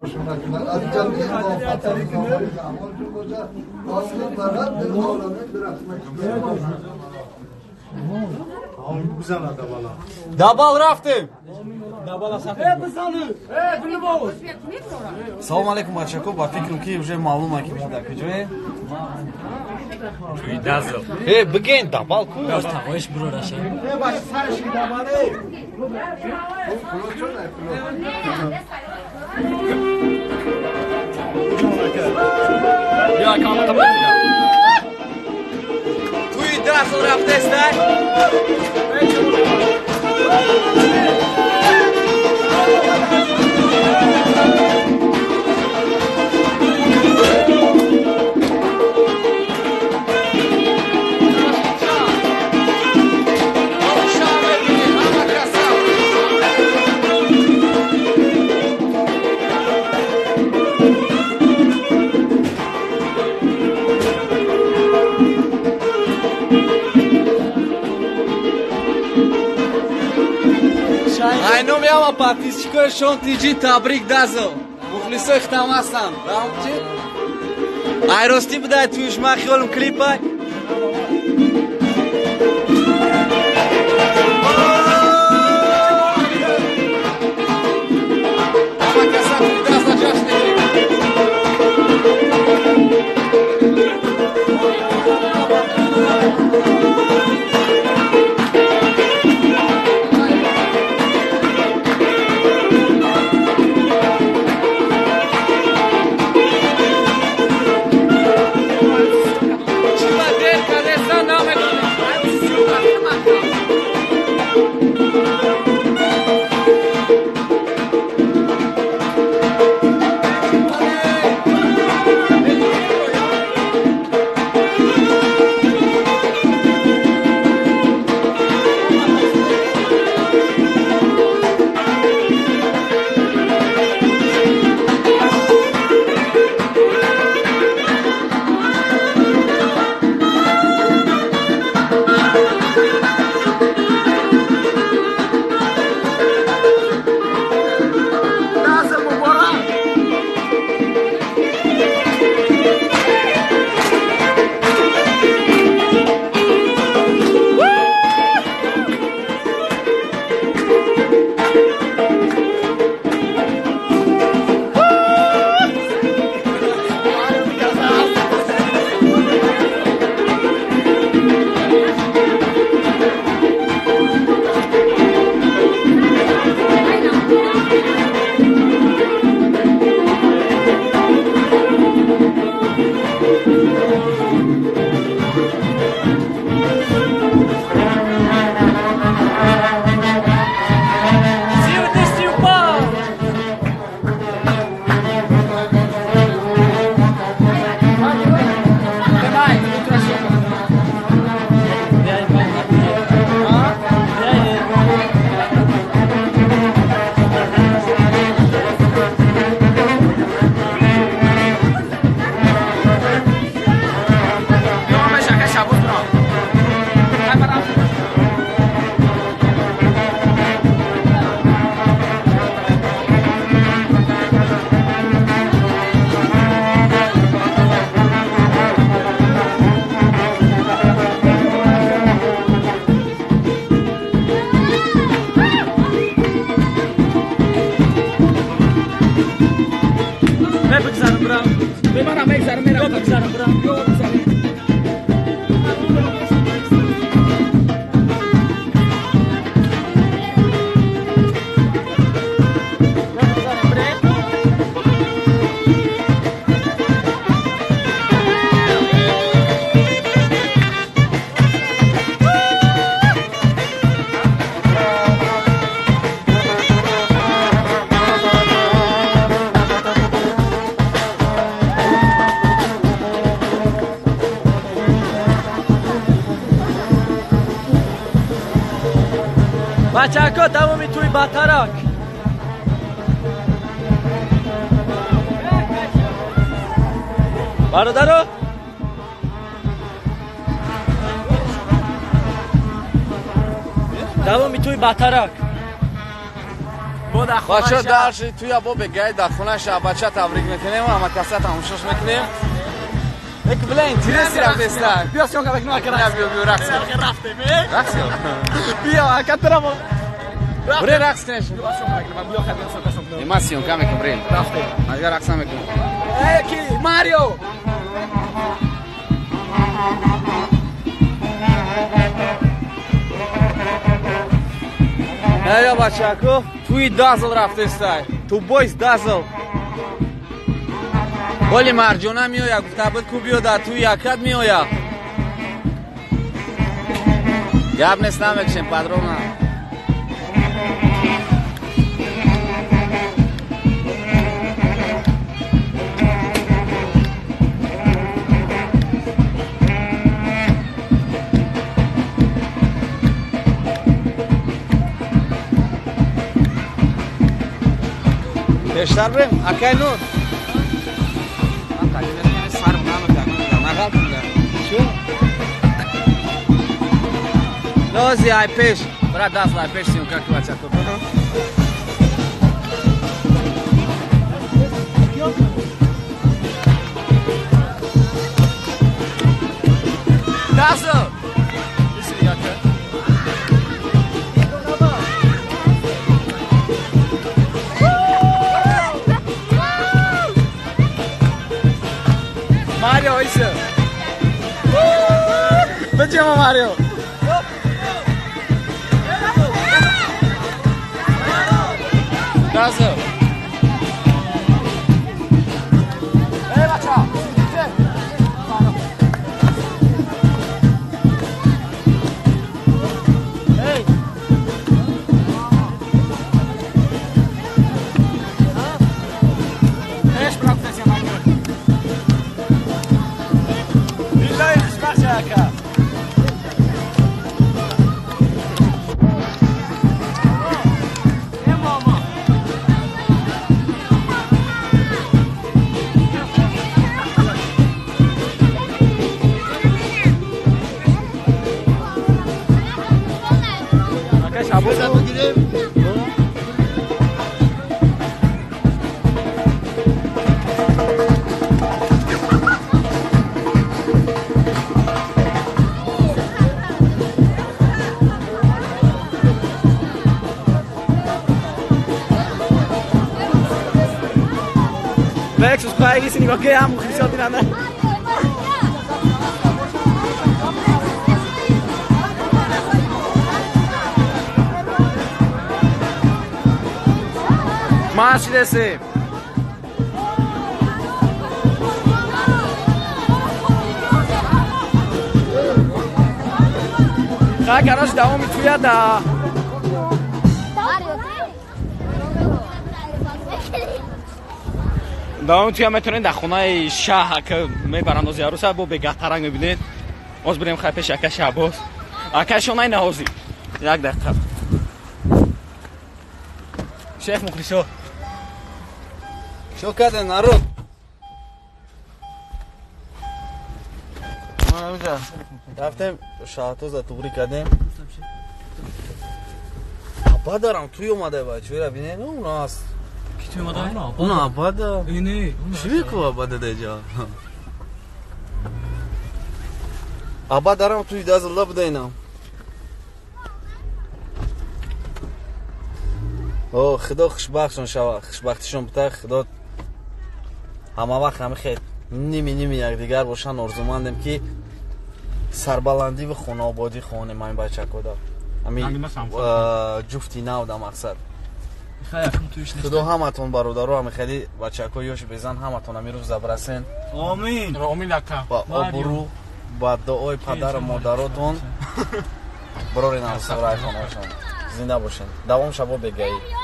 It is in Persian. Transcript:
از جمعی اضافت زمان کجا اصلا فقط به مولانه دبال رفتیم. Салом алейкум бачако, ба фикрам ки уже маълума ки дар куҷое? توی دزل бигин дабал ку. تقایش برو رشه بیا کامتا بگیرم Туи дазл рафтеста? айном яма подписчикои шонтиҷи табрик дазл мухлисои хитам ҳастам ай ростӣ будай туиш ман хиёлам клипай بچه‌ها تمامی توی بطرک برادرو تمامی توی بطرک بودا بچه درشی توی ابو بگید در خونه شب بچه تبریک میکنیم و اما کسی تماشاش میکنیم یک بلین تیرسی رفت استر بیا سیون که بکنم بیا بیا رقص کن رفتیم رقص کن بیا کترم بری رقص کنش بیا خدمت سوکا ما سیون کم میکنم بریم رفتیم اگر رقص هم میکنم کی ماریو ایا بچه کو توی دازل رفته استر تو بویز دازل ولی مرجانه میویا گفته بود کو بیو در توی یکت میویا گپ نیست نمیکشیم پدرام نه پیشتر بریم اکای نور لازی ای پیش برای دست ای پیش سیون که بچه تو دست Mario ایسه بچه ما ماریو دازو ای بچه ای ايش براكتس يا مايكل بالله يسمع شاكا يا ماما ما كاش عبوس Vex, os pais se ninguém ama o Cristiano Tirana. Mas descer. Tá, cara, nós dá um mitria da. داون توی میتونین در خونه شهر که میبرند از یاروس با بگهترنگ میبینید از بریم خیلی پیش اکش عباس اکشون این نهازی یک دقیقه شیخ مخلصو شو کردن نارو ما نمیجا رفتیم شهرتوز توبری کردیم عبا دارم توی اومده بچه را بینید اون هست توی اومده؟ اون عباده اینه چی که عباده دیجا عباد دارم توی دازله بوده اینم اوه خدا خوشبختشون شوه خوشبختشون بته خدا همه وقت همه خیلی نیمی یک دیگر باشن ارزومندیم که سربلندی و خونه آبادی خونه من بچه کده همین جفتی نو در مقصد خدا همتون برادرو همه خیلی بچه‌کویوش بزن همتون همین روز برسین آمین آمین لکه با آبرو با دعای پدر و مادراتون برای نماز برای خانه‌شون زنده باشین دوام شبا بگید